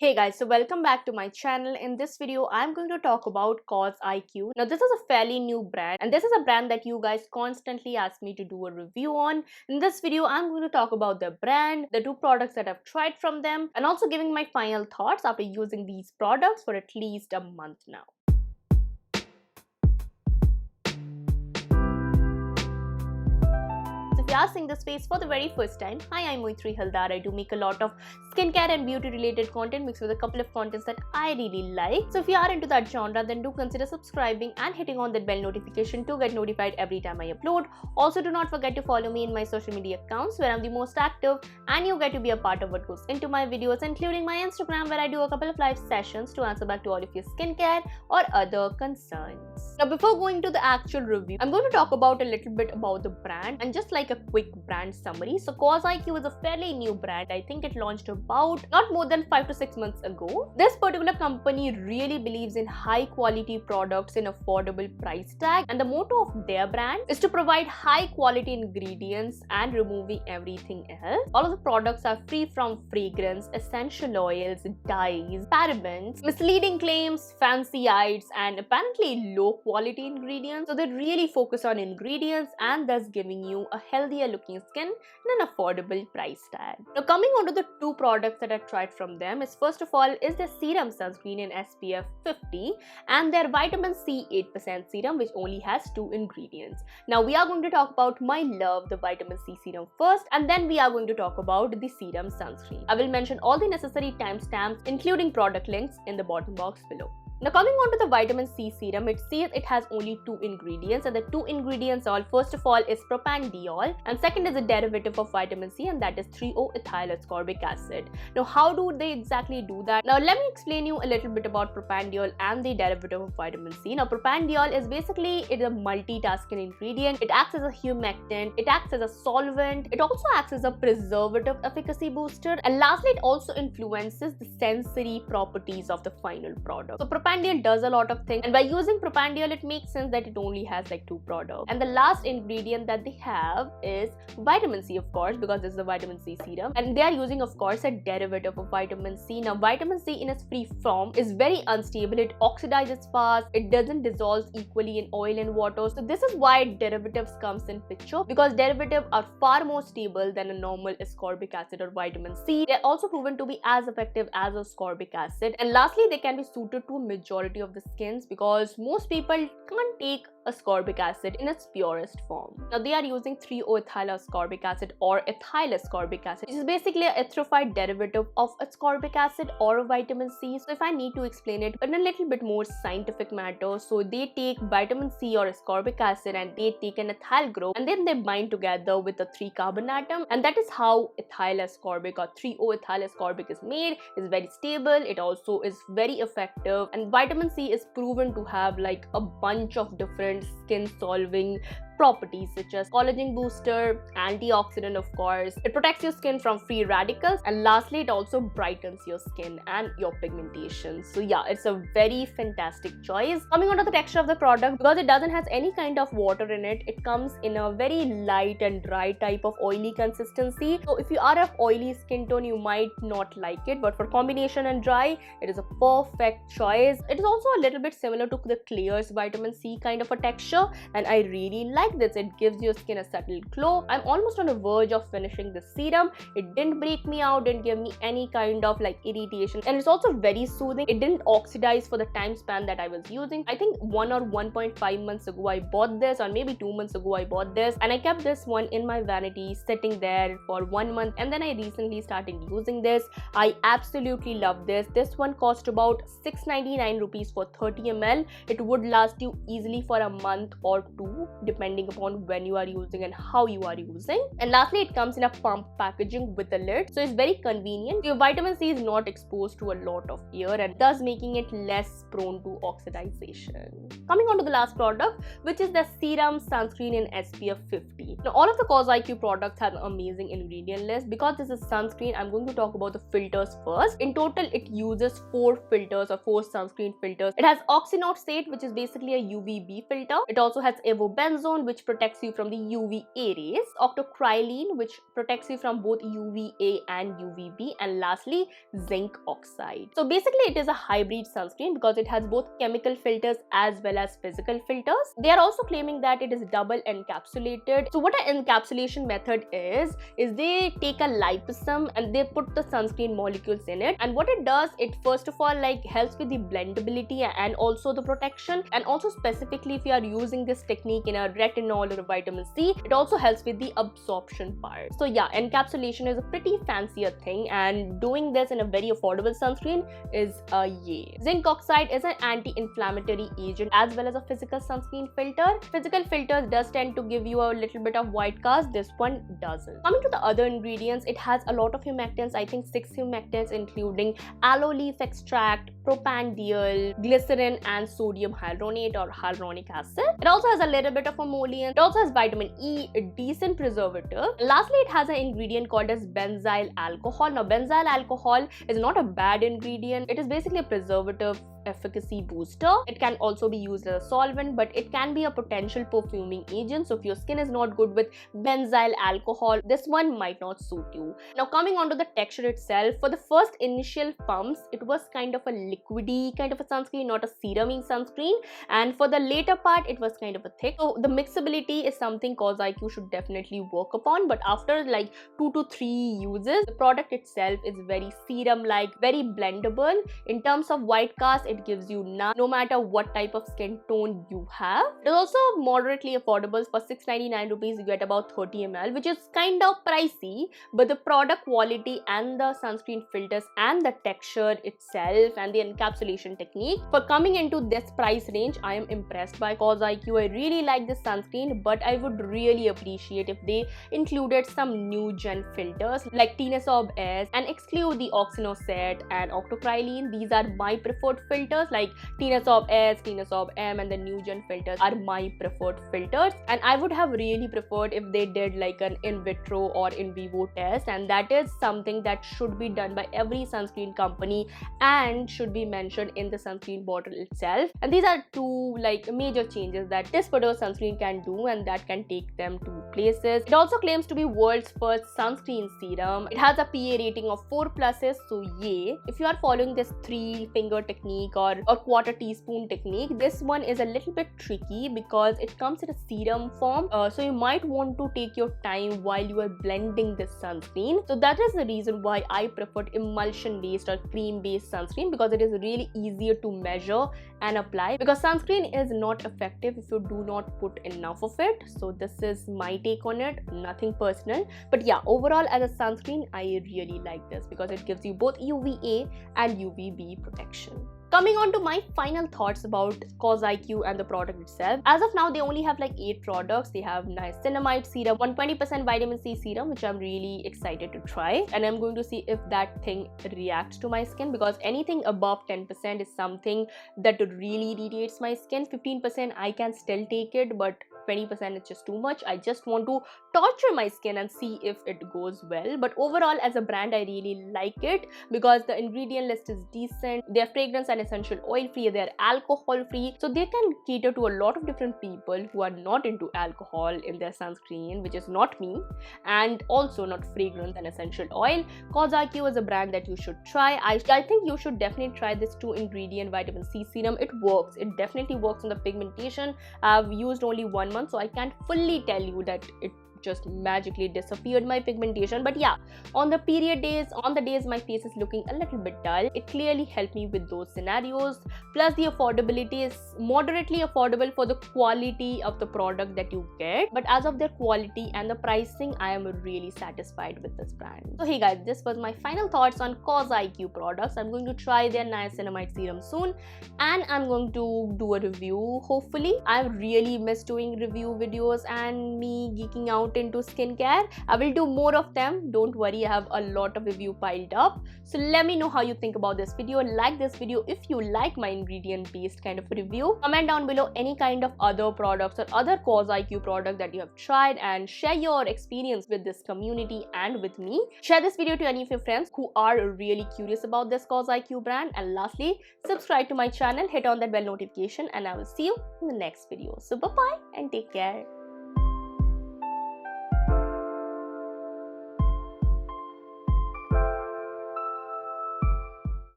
Hey guys, so welcome back to my channel. In this video, I'm going to talk about Cosiq. Now, this is a fairly new brand, and this is a brand that you guys constantly ask me to do a review on. In this video, I'm going to talk about the brand, the two products that I've tried from them, and also giving my final thoughts after using these products for at least a month now. If you are seeing this space for the very first time, hi, I'm Maitrayee Halder. I do make a lot of skincare and beauty related content mixed with a couple of contents that I really like. So if you are into that genre, then do consider subscribing and hitting on that bell notification to get notified every time I upload. Also, do not forget to follow me in my social media accounts where I'm the most active, and you get to be a part of what goes into my videos, including my Instagram where I do a couple of live sessions to answer back to all of your skincare or other concerns. Now, before going to the actual review, I'm going to talk about a little bit about the brand and just like a quick brand summary. So Cosiq is a fairly new brand. I think it launched about not more than 5 to 6 months ago. This particular company really believes in high quality products in affordable price tag, and the motto of their brand is to provide high quality ingredients and removing everything else. All of the products are free from fragrance, essential oils, dyes, parabens, misleading claims, fancy ads, and apparently low quality ingredients. So they really focus on ingredients and thus giving you a healthier looking skin in an affordable price tag. Now, coming on to the two products that I tried from them is, first of all, is the Serum Sunscreen in SPF 50 and their Vitamin C 8% serum, which only has two ingredients. Now we are going to talk about my love, the Vitamin C serum first, and then we are going to talk about the Serum Sunscreen. I will mention all the necessary timestamps including product links in the bottom box below. Now, coming on to the Vitamin C serum, it says it has only two ingredients, and the two ingredients are, first of all, is propanediol, and second is a derivative of vitamin C, and that is 3-O-ethyl ascorbic acid. Now, how do they exactly do that? Now, let me explain you a little bit about propanediol and the derivative of vitamin C. Now, propanediol is basically a multitasking ingredient. It acts as a humectant, it acts as a solvent, it also acts as a preservative efficacy booster, and lastly, it also influences the sensory properties of the final product. So, propanediol does a lot of things, and by using propanediol, it makes sense that it only has like two products. And the last ingredient that they have is vitamin C, of course, because this is a vitamin C serum, and they are using, of course, a derivative of vitamin C. Now, vitamin C in its free form is very unstable. It oxidizes fast. It doesn't dissolve equally in oil and water. So this is why derivatives comes in picture, because derivatives are far more stable than a normal ascorbic acid or vitamin C. They're also proven to be as effective as ascorbic acid. And lastly, they can be suited to majority of the skins because most people can't take ascorbic acid in its purest form. Now they are using 3-O-ethyl ascorbic acid or ethyl ascorbic acid, which is basically an esterified derivative of ascorbic acid or vitamin C. So if I need to explain it in a little bit more scientific matter, so they take vitamin C or ascorbic acid and they take an ethyl group and then they bind together with a 3-carbon atom, and that is how ethyl ascorbic or 3-O-ethyl ascorbic is made. It's very stable, it also is very effective, and vitamin C is proven to have like a bunch of different skin solving properties such as collagen booster, antioxidant, of course. It protects your skin from free radicals, and lastly, it also brightens your skin and your pigmentation. So yeah, it's a very fantastic choice. Coming on to the texture of the product, because it doesn't have any kind of water in it, it comes in a very light and dry type of oily consistency. So if you are of oily skin tone, you might not like it, but for combination and dry, it is a perfect choice. It is also a little bit similar to the Clear's vitamin C kind of a texture, and I really like this. It gives your skin a subtle glow. I'm almost on the verge of finishing the serum. It didn't break me out, didn't give me any kind of like irritation, and it's also very soothing. It didn't oxidize for the time span that I was using. I think 1 or 1.5 months ago I bought this, or maybe 2 months ago I bought this, and I kept this one in my vanity sitting there for 1 month, and then I recently started using this. I absolutely love this. This one cost about 699 rupees for 30 ml. It would last you easily for a month or two depending upon when you are using and how you are using. And lastly, it comes in a pump packaging with a lid, so it's very convenient. Your vitamin C is not exposed to a lot of air, and thus making it less prone to oxidization. Coming on to the last product, which is the Serum Sunscreen in SPF 50. Now all of the Cosiq products have an amazing ingredient list. Because this is sunscreen, I'm going to talk about the filters first. In total, it uses 4 filters or 4 sunscreen filters. It has oxynoxate, which is basically a UVB filter. It also has avobenzone, which protects you from the UVA rays, octocrylene, which protects you from both UVA and UVB, and lastly zinc oxide. So basically it is a hybrid sunscreen because it has both chemical filters as well as physical filters. They are also claiming that it is double encapsulated. So what an encapsulation method is they take a liposome and they put the sunscreen molecules in it, and what it does, it first of all like helps with the blendability and also the protection, and also specifically if you are using this technique in a retinol or a vitamin C, it also helps with the absorption part. So yeah, encapsulation is a pretty fancier thing, and doing this in a very affordable sunscreen is a yay. Zinc oxide is an anti-inflammatory agent as well as a physical sunscreen filter. Physical filters does tend to give you a little bit of white cast, this one doesn't. Coming to the other ingredients, it has a lot of humectants, I think 6 humectants, including aloe leaf extract, propanediol, glycerin, and sodium hyaluronate or hyaluronic acid. It also has a little bit of emollient. It also has vitamin E, a decent preservative. Lastly, it has an ingredient called as benzyl alcohol. Now, benzyl alcohol is not a bad ingredient. It is basically a preservative efficacy booster. It can also be used as a solvent, but it can be a potential perfuming agent. So if your skin is not good with benzyl alcohol, this one might not suit you. Now coming on to the texture itself, for the first initial pumps, it was kind of a liquidy kind of a sunscreen, not a serumy sunscreen, and for the later part, it was kind of a thick. So the mixability is something Cosiq should definitely work upon, but after like 2 to 3 uses, the product itself is very serum-like, very blendable. In terms of white cast, it gives you none, no matter what type of skin tone you have. It is also moderately affordable. For 699 rupees, you get about 30 ml, which is kind of pricey, but the product quality and the sunscreen filters and the texture itself and the encapsulation technique, for coming into this price range, I am impressed by Cosiq. I really like this sunscreen, but I would really appreciate if they included some new gen filters like Tinasorb S and exclude the Oxino set and octocrylene. These are my preferred filters, like Tinasorb S, Tinasorb M, and the new gen filters are my preferred filters, and I would have really preferred if they did like an in vitro or in vivo test, and that is something that should be done by every sunscreen company and should be mentioned in the sunscreen bottle itself. And these are two like major changes that this particular sunscreen can do, and that can take them to places. It also claims to be world's first sunscreen serum. It has a PA rating of 4+, so yay. If you are following this 3-finger technique or quarter teaspoon technique, this one is a little bit tricky because it comes in a serum form, so you might want to take your time while you are blending this sunscreen. So that is the reason why I preferred emulsion based or cream based sunscreen, because it is really easier to measure and apply, because sunscreen is not effective if you do not put enough of it. So this is my take on it, nothing personal, but yeah, overall as a sunscreen I really like this because it gives you both UVA and UVB protection. Coming on to my final thoughts about Cosiq and the product itself. As of now, they only have like 8 products. They have niacinamide serum, 120% vitamin C serum, which I'm really excited to try. And I'm going to see if that thing reacts to my skin, because anything above 10% is something that really irritates my skin. 15% I can still take it, but 20% is just too much. I just want to torture my skin and see if it goes well. But overall, as a brand, I really like it because the ingredient list is decent. Their fragrance and essential oil free, they're alcohol free, so they can cater to a lot of different people who are not into alcohol in their sunscreen, which is not me, and also not fragrance and essential oil. Cosiq is a brand that you should try. I think you should definitely try this 2-ingredient vitamin C serum. It works. It definitely works on the pigmentation. I've used only 1 month, so I can't fully tell you that it just magically disappeared my pigmentation, but yeah, on the period days, on the days my face is looking a little bit dull, it clearly helped me with those scenarios. Plus the affordability is moderately affordable for the quality of the product that you get, but as of their quality and the pricing, I am really satisfied with this brand. So hey guys, this was my final thoughts on Cosiq products. I'm going to try their niacinamide serum soon, and I'm going to do a review hopefully. I really miss doing review videos and me geeking out into skincare. I will do more of them, don't worry. I have a lot of review piled up, so let me know how you think about this video. Like this video if you like my ingredient based kind of review. Comment down below any kind of other products or other Cosiq product that you have tried, and share your experience with this community and with me. Share this video to any of your friends who are really curious about this Cosiq brand, and lastly, subscribe to my channel, hit on that bell notification, and I will see you in the next video. So bye bye and take care.